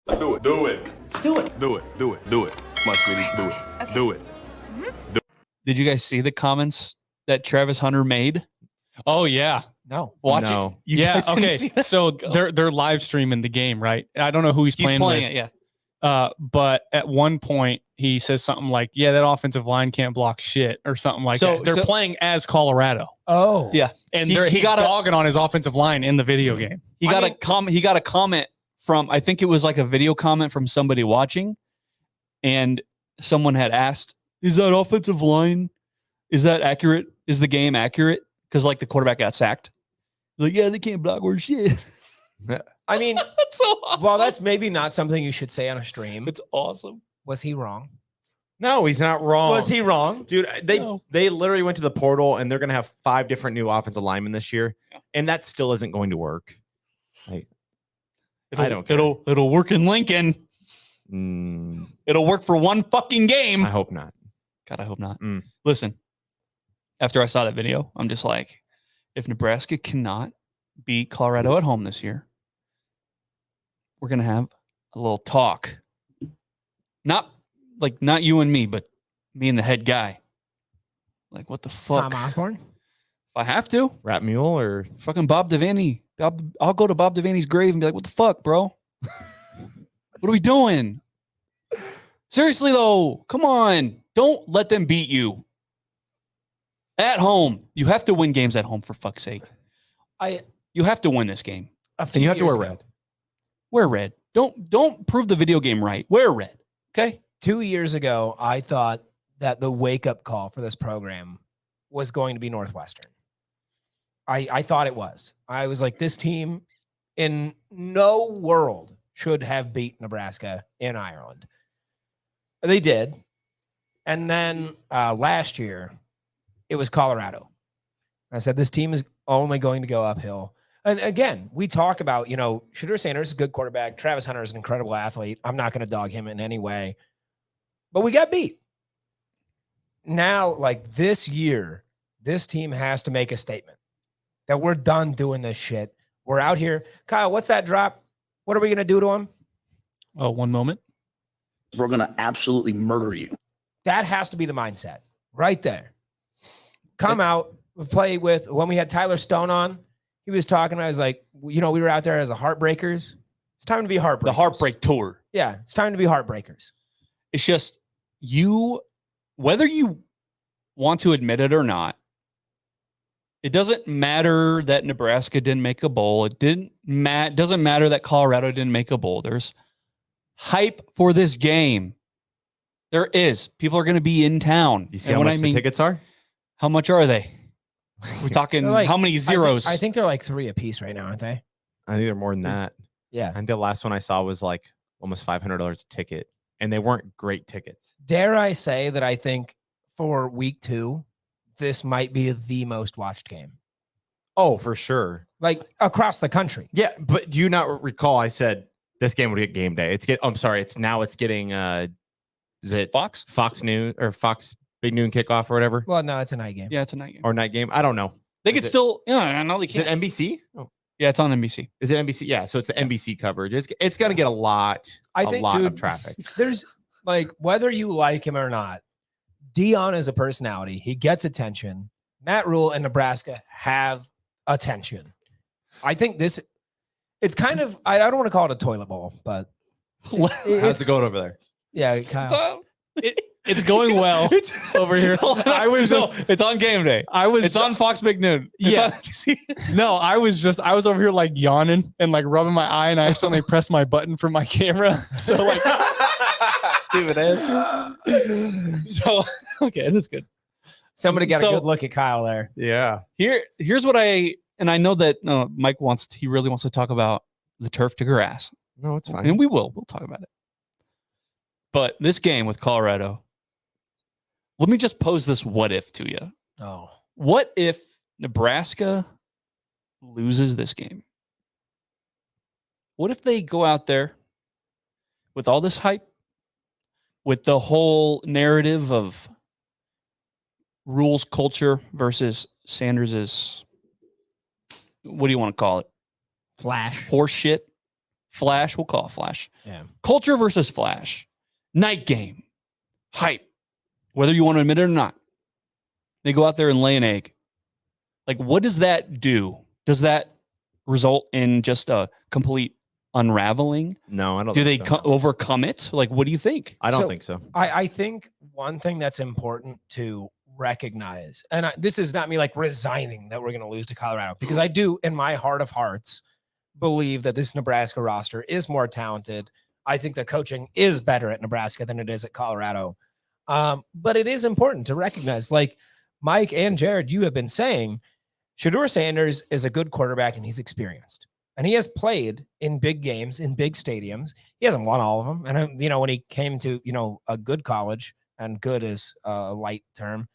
Do it. Do it. Let's do it. Do it. Do it. Do it. Muscovy, do it. Okay. Do it. Did you guys see the comments that Travis Hunter made? Oh yeah. No. Watch No. it. You Yeah. guys didn't Okay. see that? So they're live streaming the game, right? I don't know who he's He's playing playing with. it, yeah. But at one point he says something like, "Yeah, that offensive line can't block shit," or something like that. They're playing as Colorado. Oh. Yeah. And He he's got dogging on his offensive line in the video game. He got a comment from, I think it was like a video comment from somebody watching, and someone had asked, "Is that offensive line? Is that accurate? Is the game accurate?" Because like the quarterback got sacked. He's like, "Yeah, they can't block worth shit." I mean, That's so awesome. well, that's maybe not something you should say on a stream. it's awesome. Was he wrong? No, he's not wrong. Was he wrong? Dude, they No. they literally went to the portal and they're going to have 5 different new offensive linemen this year. Yeah. And that still isn't going to work. I don't care. It'll work in Lincoln. It'll work for one fucking game. I hope not. God, I hope not. Mm. Listen, after I saw that video, I'm just like, if Nebraska cannot beat Colorado at home this year, we're gonna have a little talk. Not you and me, but me and the head guy. Like, what the fuck? Tom Osborne? If I have to, Rat Mule or fucking Bob Devaney. I'll go to Bob Devaney's grave and be like, what the fuck, bro? What are we doing? Seriously, though, come on. Don't let them beat you. At home. You have to win games at home, for fuck's sake. You have to win this game. and you have to wear red. Wear red. Don't prove the video game right. Wear red. Okay? 2 years ago, I thought that the wake-up call for this program was going to be Northwestern. I thought it was. I was like, this team in no world should have beat Nebraska in Ireland. They did. And then last year, it was Colorado. I said, this team is only going to go uphill. And again, we talk about, Shedeur Sanders is a good quarterback. Travis Hunter is an incredible athlete. I'm not going to dog him in any way. But we got beat. Now, like this year, this team has to make a statement that we're done doing this shit. We're out here. Kyle, what's that drop? What are we going to do to him? Oh, one moment. We're going to absolutely murder you. That has to be the mindset right there. Come out, play with, when we had Tyler Stone on, he was talking, I was like, we were out there as the Heartbreakers. It's time to be Heartbreakers. The Heartbreak Tour. Yeah, it's time to be Heartbreakers. It's just whether you want to admit it or not, it doesn't matter that Nebraska didn't make a bowl. It doesn't matter that Colorado didn't make a bowl. There's hype for this game. There is. People are going to be in town. You see how much the tickets are? How much are they? We're talking how many zeros? I think they're like 3 a piece right now, aren't they? I think they're more than that. Yeah. I think the last one I saw was like almost $500 a ticket. And they weren't great tickets. Dare I say that I think for week 2, this might be the most watched game. Oh, for sure. Like across the country. Yeah, but do you not recall I said this game would get game day? It's getting is it Fox News or Fox Big Noon Kickoff or whatever? Well, no, it's a night game. Yeah, it's a night game. Or night game. I don't know. They could still, no, they Is it can't. NBC? Oh. Yeah, it's on NBC. Is it NBC? Yeah, so it's the NBC coverage. It's going to get a lot of traffic. There's like, whether you like him or not, Dion is a personality. He gets attention. Matt Rule and Nebraska have attention. I think it's kind of, I don't want to call it a toilet bowl, but How's it going over there? Yeah, Kyle. It's going well over here. It's on game day. It's on Fox Big Noon. I was over here like yawning and like rubbing my eye, and I accidentally pressed my button for my camera. So like, stupid ass. So okay, that's good. Somebody got a good look at Kyle there. Yeah. Here's what I know that Mike really wants to talk about the turf to grass. No, it's fine. And we'll talk about it. But this game with Colorado, let me just pose this what if to you. Oh. What if Nebraska loses this game? What if they go out there with all this hype, with the whole narrative of rules culture versus Sanders's, what do you want to call it? Flash. Horse shit? Flash, we'll call it flash. Yeah. Culture versus flash. Night game. Hype. Whether you want to admit it or not. They go out there and lay an egg. Like, what does that do? Does that result in just a complete unraveling? No, I don't Do they think so. overcome it? Like, what do you think? I don't So- think so. I think one thing that's important to recognize, and this is not me like resigning that we're going to lose to Colorado, because I do, in my heart of hearts, believe that this Nebraska roster is more talented. I think the coaching is better at Nebraska than it is at Colorado. But it is important to recognize, like Mike and Jared, you have been saying, Shedeur Sanders is a good quarterback and he's experienced. And he has played in big games, in big stadiums. He hasn't won all of them. And, when he came to, a good college, and good is a light term,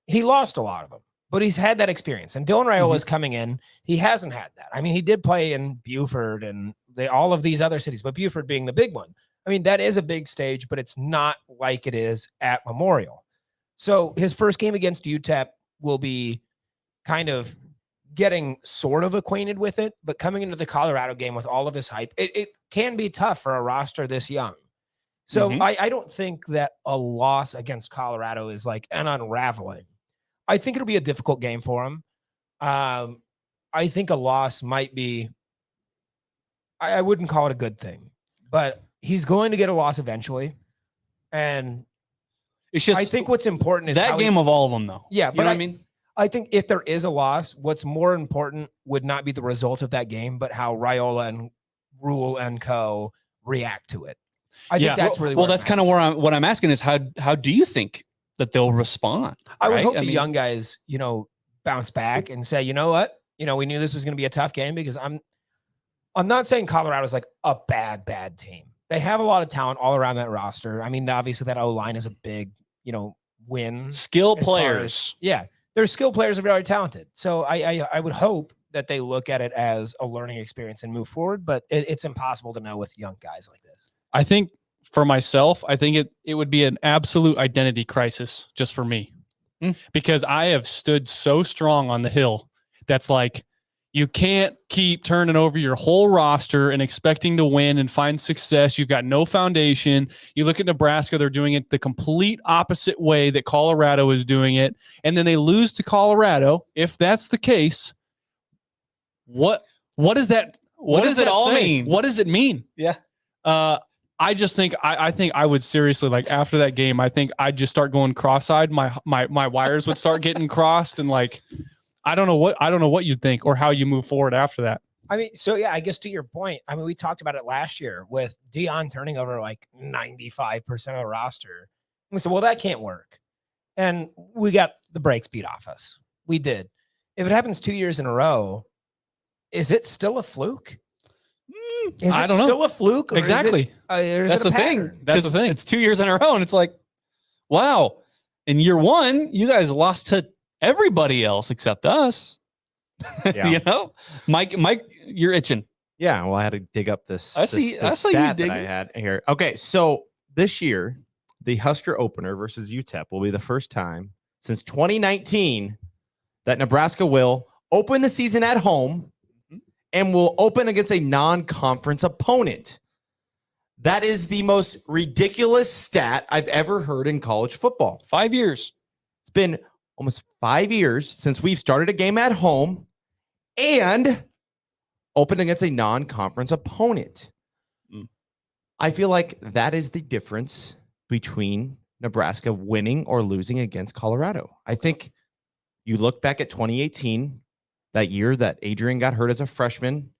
he lost a lot of them. But he's had that experience. And Dylan Raiola is coming in. He hasn't had that. I mean, he did play in Buford and all of these other cities, but Buford being the big one. I mean, that is a big stage, but it's not like it is at Memorial. So his first game against UTEP will be kind of getting sort of acquainted with it, but coming into the Colorado game with all of this hype, it can be tough for a roster this young. So I don't think that a loss against Colorado is like an unraveling. I think it'll be a difficult game for him. I think a loss might be, I wouldn't call it a good thing, but he's going to get a loss eventually. And It's just, I think what's important is that how game of all of them, though. Yeah, You but know what I mean? I think if there is a loss, what's more important would not be the result of that game, but how Raiola and Rule and co react to it. I think that's really well. where it That's kind of matters. what I'm asking is how do you think that they'll respond? I would right? hope I the mean- young guys, bounce back and say, you know what? We knew this was going to be a tough game, because I'm not saying Colorado's like a bad team. They have a lot of talent all around that roster. I mean, obviously that O-line is a big, win. Skill as far players. Yeah, their skill players are very talented. So I would hope that they look at it as a learning experience and move forward, but it's impossible to know with young guys like this. I think for myself, I think it would be an absolute identity crisis just for me, because I have stood so strong on the hill. That's like, you can't keep turning over your whole roster and expecting to win and find success. You've got no foundation. You look at Nebraska, they're doing it the complete opposite way that Colorado is doing it. And then they lose to Colorado. If that's the case, what does that, what does it all mean? What does it mean? Yeah. I just think I think I would seriously, like, after that game, I think I'd just start going cross-eyed. My wires would start getting crossed, and like, I don't know what you'd think or how you move forward after that. I mean, so yeah, I guess to your point, I mean, we talked about it last year with Dion turning over like 95% of the roster. We said, well, that can't work. And we got the brakes beat off us. We did. If it happens 2 years in a row, is it still a fluke? Is I it don't know. still a fluke? Or Exactly. That's the thing. That's the thing. It's 2 years in a row, and it's like, wow. In year one, you guys lost to everybody else except us. Yeah. Mike, you're itching. Yeah, well, I had to dig up this. I see- this I saw you stat that digging. I had here. Okay, so this year, the Husker opener versus UTEP will be the first time since 2019 that Nebraska will open the season at home and will open against a non-conference opponent. That is the most ridiculous stat I've ever heard in college football. 5 years. It's been almost 5 years since we've started a game at home and opened against a non-conference opponent. I feel like that is the difference between Nebraska winning or losing against Colorado. I think you look back at 2018, that year that Adrian got hurt as a freshman.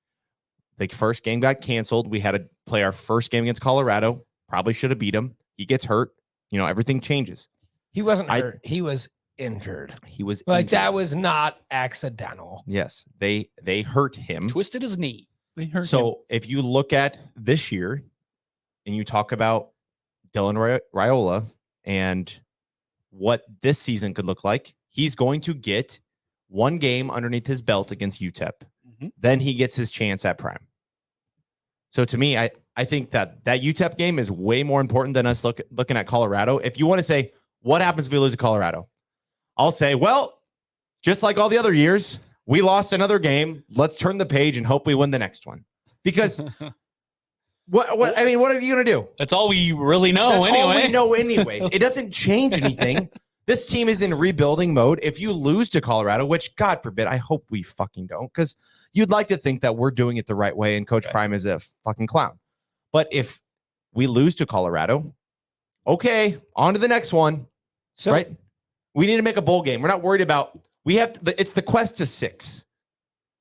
The first game got canceled. We had to play our first game against Colorado. Probably should have beat him. He gets hurt. Everything changes. He wasn't hurt. He was injured. He was Like, injured. that was not accidental. Yes, they hurt him. Twisted his knee. So if you look at this year and you talk about Dylan Raiola and what this season could look like, he's going to get one game underneath his belt against UTEP. Then he gets his chance at Prime. So to me, I think that UTEP game is way more important than us looking at Colorado. If you want to say, what happens if we lose to Colorado? I'll say, well, just like all the other years, we lost another game. Let's turn the page and hope we win the next one. Because what I mean, what are you going to do? That's all we really know That's anyway. all we know anyways. It doesn't change anything. This team is in rebuilding mode. If you lose to Colorado, which God forbid, I hope we fucking don't, because you'd like to think that we're doing it the right way and Coach Prime is a fucking clown. But if we lose to Colorado, okay, on to the next one. So, right? We need to make a bowl game. We're not worried about it's the quest to 6.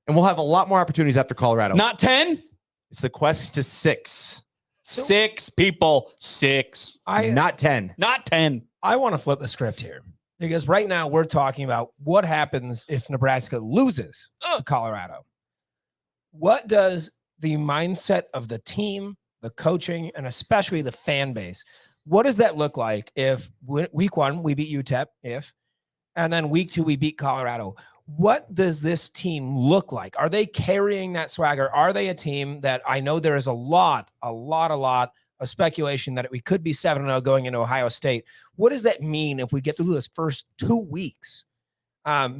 And we'll have a lot more opportunities after Colorado. Not 10? It's the quest to 6. 6 people. 6. Not 10. Not 10. I want to flip the script here because right now we're talking about what happens if Nebraska loses to Colorado. What does the mindset of the team, the coaching, and especially the fan base, what does that look like if week 1 we beat UTEP, and then week 2 we beat Colorado? What does this team look like? Are they carrying that swagger? Are they a team that I know there is a lot of speculation that we could be 7-0 going into Ohio State? What does that mean if we get through those first 2 weeks?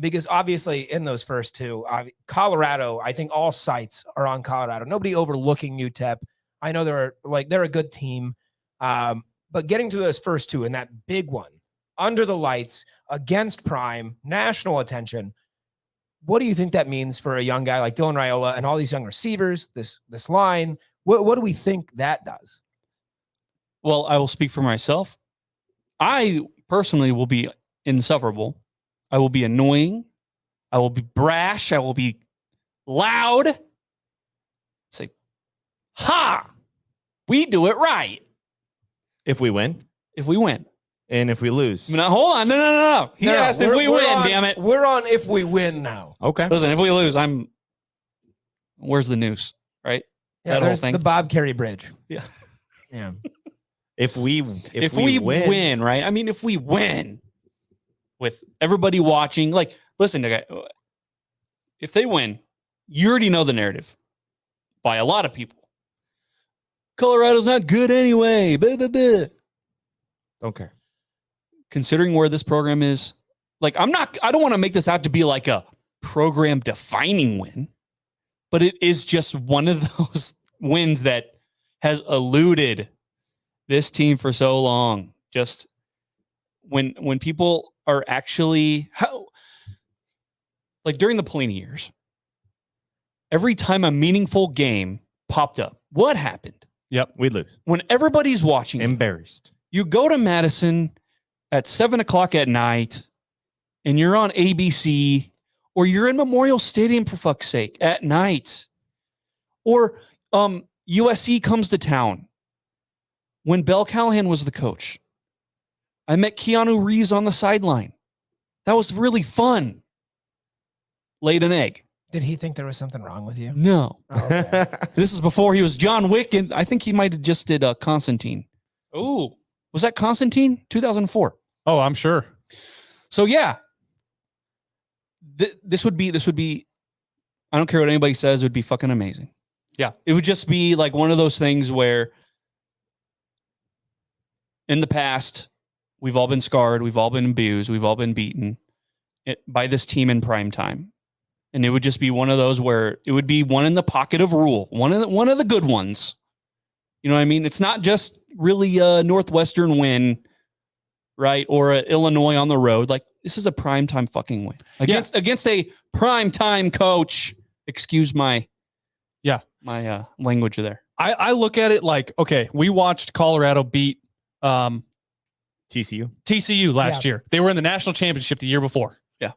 Because obviously in those first 2, Colorado, I think all sights are on Colorado. Nobody overlooking UTEP. I know they're a good team. But getting to those first 2 and that big one under the lights against Prime, national attention, what do you think that means for a young guy like Dylan Raiola and all these young receivers, this line? What do we think that does? Well, I will speak for myself. I personally will be insufferable. I will be annoying. I will be brash. I will be loud. Say, ha! We do it right. If we win. If we win. And if we lose. Now, hold on. No. He asked if we win, damn it. We're on if we win now. Okay. Listen, if we lose, where's the noose, right? Yeah, That whole there's thing. the Bob Carey Bridge. Yeah. Yeah. If we win, right? I mean, if we win with everybody watching, like, listen, if they win, you already know the narrative by a lot of people. Colorado's not good anyway. Blah, blah, blah. Okay. Considering where this program is, like, I don't want to make this out to be like a program defining win, but it is just one of those wins that has eluded this team for so long. Just when people are actually like during the Pelini years, every time a meaningful game popped up, what happened? Yep. We'd lose. When everybody's watching, Embarrassed. you go to Madison at 7:00 at night and you're on ABC, or you're in Memorial Stadium for fuck's sake at night, or USC comes to town. When Bell Callahan was the coach, I met Keanu Reeves on the sideline. That was really fun. Laid an egg. Did he think there was something wrong with you? No. Oh, okay. This is before he was John Wick, and I think he might have just did Constantine. Ooh. Was that Constantine? 2004. Oh, I'm sure. So yeah, this would be. I don't care what anybody says. It would be fucking amazing. Yeah, it would just be like one of those things where, in the past, we've all been scarred, we've all been abused, we've all been beaten by this team in prime time, and it would just be one of those where it would be one in the pocket of rule, one of the good ones. You know what I mean? It's not just really a Northwestern win, right? Or a Illinois on the road. Like, this is a primetime fucking win against a primetime coach. Excuse my language there. I look at it like, okay, we watched Colorado beat TCU last year. They were in the national championship the year before. Yeah.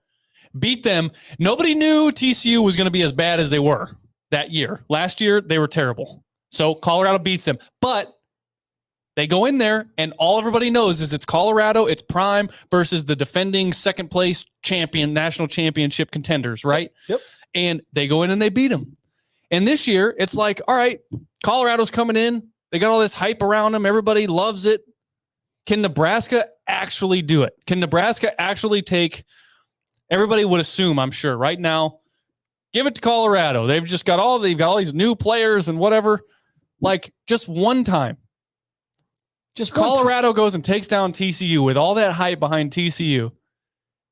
Beat them. Nobody knew TCU was going to be as bad as they were that year. Last year, they were terrible. So Colorado beats them. But they go in there, and all everybody knows is it's Colorado, it's prime versus the defending second place champion, national championship contenders, right? Yep. And they go in and they beat them. And this year, it's like, all right, Colorado's coming in. They got all this hype around them. Everybody loves it. Can Nebraska actually do it? Can Nebraska actually take, everybody would assume, I'm sure, right now, give it to Colorado. They've got all these new players and whatever. Like, just one time. Just Colorado goes and takes down TCU with all that hype behind TCU,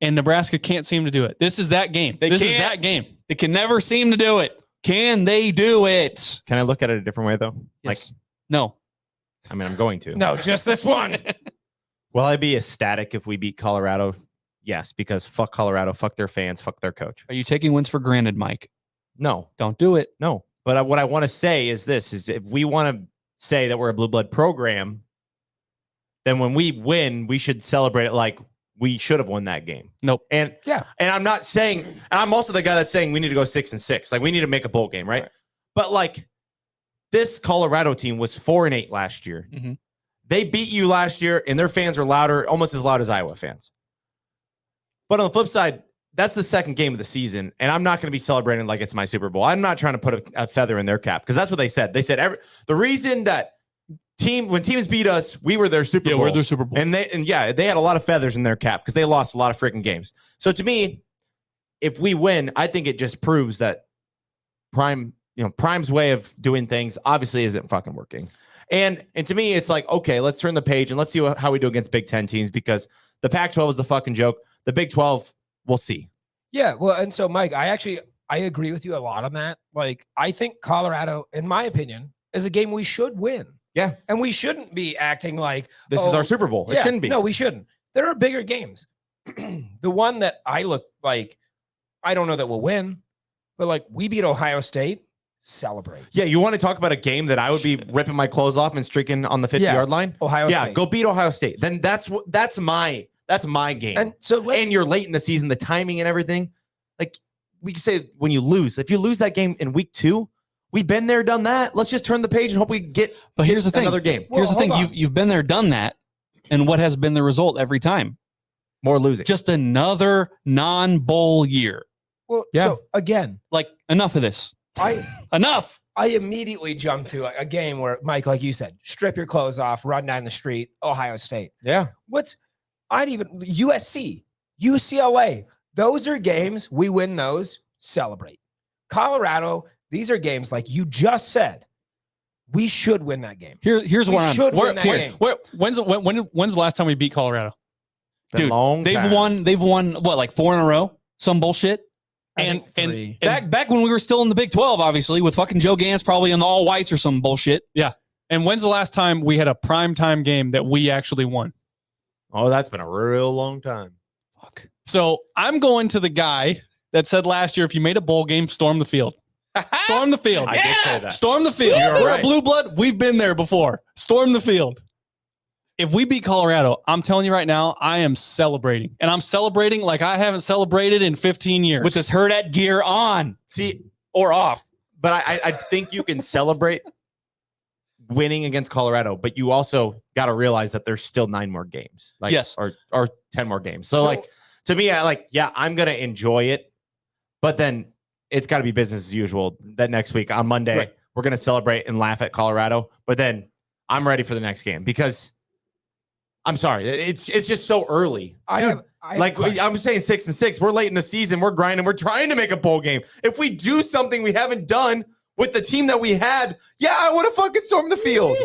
and Nebraska can't seem to do it. This is that game. This is that game. They can never seem to do it. Can they do it? Can I look at it a different way though? Yes. No. I mean, I'm going to. No, just this one. Will I be ecstatic if we beat Colorado? Yes, because fuck Colorado, fuck their fans, fuck their coach. Are you taking wins for granted, Mike? No, Don't do it. no. But what I want to say is this: is if we want to say that we're a blue blood program, then when we win, we should celebrate it like we should have won that game. Nope. And Yeah. and I'm not saying, and I'm also the guy that's saying we need to go 6-6. Like we need to make a bowl game, right? But like this Colorado team was 4-8 last year. Mhm. They beat you last year, and their fans are louder, almost as loud as Iowa fans. But on the flip side, that's the second game of the season, and I'm not going to be celebrating like it's my Super Bowl. I'm not trying to put a feather in their cap because that's what they said. They said the reason that when teams beat us, we were their Super Bowl. we're their Super Bowl. And they had a lot of feathers in their cap because they lost a lot of freaking games. So to me, if we win, I think it just proves that Prime's way of doing things obviously isn't fucking working. And to me, it's like, okay, let's turn the page and let's see how we do against Big Ten teams because the Pac-12 is a fucking joke. The Big 12, we'll see. Yeah, well, and so Mike, I agree with you a lot on that. Like, I think Colorado, in my opinion, is a game we should win. Yeah. And we shouldn't be acting like This is our Super Bowl. It shouldn't be. No, we shouldn't. There are bigger games. The one that I look like, I don't know that we'll win, but like we beat Ohio State, celebrate. Yeah, you want to talk about a game that I would be ripping my clothes off and streaking on the 50-yard line? Ohio Yeah, State. go beat Ohio State. Then that's my game. And so And you're late in the season, the timing and everything. Like we can say when you lose, if you lose that game in week 2, we've been there, done that. Let's just turn the page and hope we get But here's the thing. another game. Well, Here's the thing. hold on. You've been there, done that. And what has been the result every time? More losing. Just another non-bowl year. Well, Yeah. so again, Like, enough of this. Enough. I immediately jumped to a game where, Mike, like you said, strip your clothes off, run down the street, Ohio State. Yeah. USC, UCLA, those are games, we win those, celebrate. Colorado, these are games like you just said, we should win that game. Here's We where I'm. should where- win that here, game. When's the last time we beat Colorado? Been a Dude, long They've time. won what, like 4 in a row? Some bullshit. I think three. Back when we were still in the Big 12, obviously, with fucking Joe Gans probably in the all whites or some bullshit. And when's the last time we had a primetime game that we actually won? Oh, that's been a real long time. Fuck. So I'm going to the guy that said last year, if you made a bowl game, storm the field. Storm the field. I did say that. Storm the field. You're We're right. a blue blood. We've been there before. Storm the field. If we beat Colorado, I'm telling you right now, I am celebrating. And I'm celebrating like I haven't celebrated in 15 years. With this Hurdat gear on See, or off. but I think you can celebrate winning against Colorado, but you also got to realize that there's still 9 more games. Like, Yes. Or 10 more games. So like, to me, I'm going to enjoy it, but then it's got to be business as usual that next week on Monday, Right. we're going to celebrate and laugh at Colorado, but then I'm ready for the next game because I'm sorry. It's just so early. I Dude, have a like question. I'm saying 6-6, we're late in the season. We're grinding. We're trying to make a bowl game. If we do something we haven't done with the team that we had, yeah, I would have fucking stormed the field.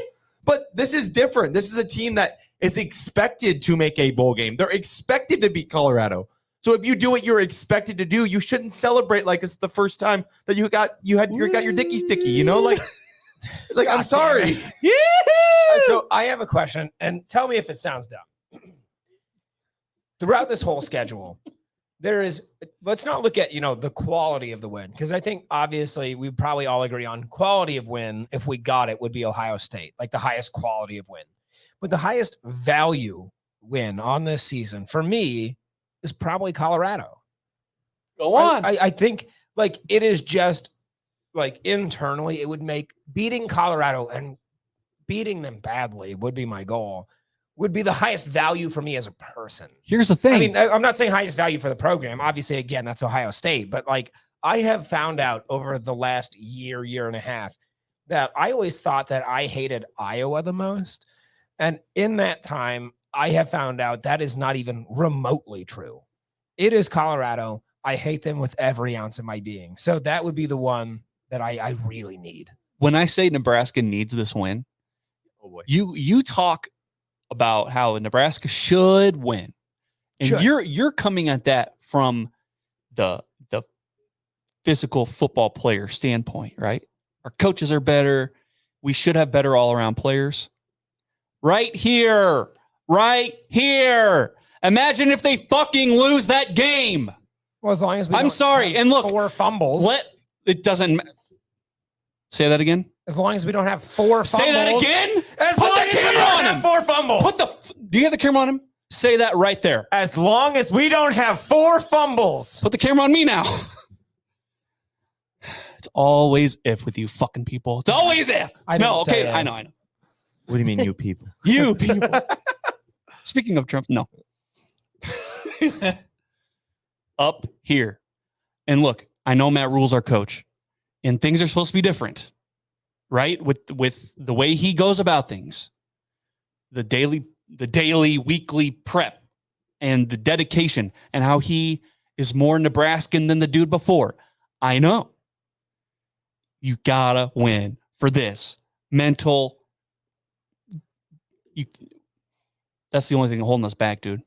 But this is different. This is a team that is expected to make a bowl game. They're expected to beat Colorado. So if you do what you're expected to do, you shouldn't celebrate like it's the first time that you got your dicky sticky, you know? Like I'm God sorry. damn Yeah. So I have a question, and tell me if it sounds dumb. Throughout this whole schedule, let's not look at, the quality of the win, because I think obviously we probably all agree on quality of win. If we got it, would be Ohio State, like the highest quality of win. But the highest value win on this season for me is probably Colorado. Go on. I think like it is just like internally, it would make beating Colorado and beating them badly would be my goal, would be the highest value for me as a person. Here's the thing. I mean, I'm not saying highest value for the program. Obviously, again, that's Ohio State. But like I have found out over the last year and a half that I always thought that I hated Iowa the most. And in that time, I have found out that is not even remotely true. It is Colorado. I hate them with every ounce of my being. So that would be the one that I really need. when I say Nebraska needs this win, Oh boy. you talk about how Nebraska should win, and Should. you're coming at that from the physical football player standpoint, right? Our coaches are better. We should have better all-around players. Right here. Imagine if they fucking lose that game. Well, as long as we I'm don't sorry. have And look, 4 fumbles. It doesn't say that again. As long as we don't have 4 fumbles. Say that again. As Put long the as we camera don't on have him. 4 fumbles. Do you have the camera on him? Say that right there. As long as we don't have 4 fumbles. Put the camera on me now. It's always if with you fucking people. It's always if. I didn't say if. I know. What do you mean, you people? You people. Speaking of Trump, no. Up here. And look, I know Matt Rule's our coach, and things are supposed to be different, right? With the way he goes about things, the daily, weekly prep, and the dedication, and how he is more Nebraskan than the dude before. I know. You gotta win for this mental. That's the only thing holding us back, dude.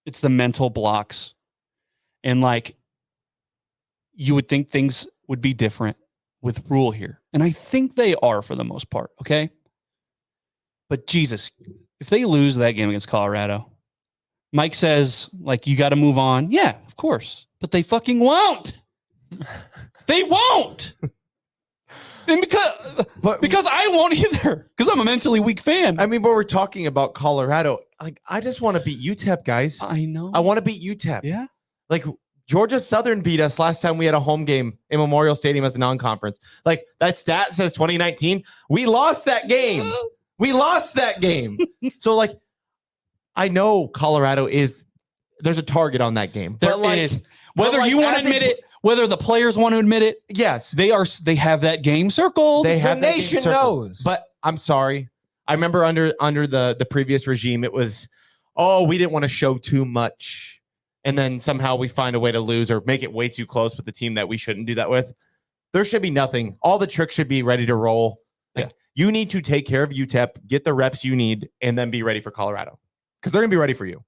It's the mental blocks. And like, you would think things would be different with Rule here. And I think they are for the most part, okay? But Jesus, if they lose that game against Colorado, Mike says, like, you got to move on. Yeah, of course. But they fucking won't. They won't. And because I won't either. Because I'm a mentally weak fan. I mean, but we're talking about Colorado. Like, I just want to beat UTEP, guys. I know. I want to beat UTEP. Yeah. Like, Georgia Southern beat us last time we had a home game in Memorial Stadium as a non-conference. Like, that stat says 2019. We lost that game. So, like, I know Colorado there's a target on that game. There but like, is. Whether you want to admit it, whether the players want to admit it, yes, they have that game circled. They have the that game nation circled. knows. But I'm sorry. I remember under the previous regime, it was, we didn't want to show too much. And then somehow we find a way to lose or make it way too close with the team that we shouldn't do that with. There should be nothing. All the tricks should be ready to roll. Like, you need to take care of UTEP, get the reps you need, and then be ready for Colorado. Because they're going to be ready for you.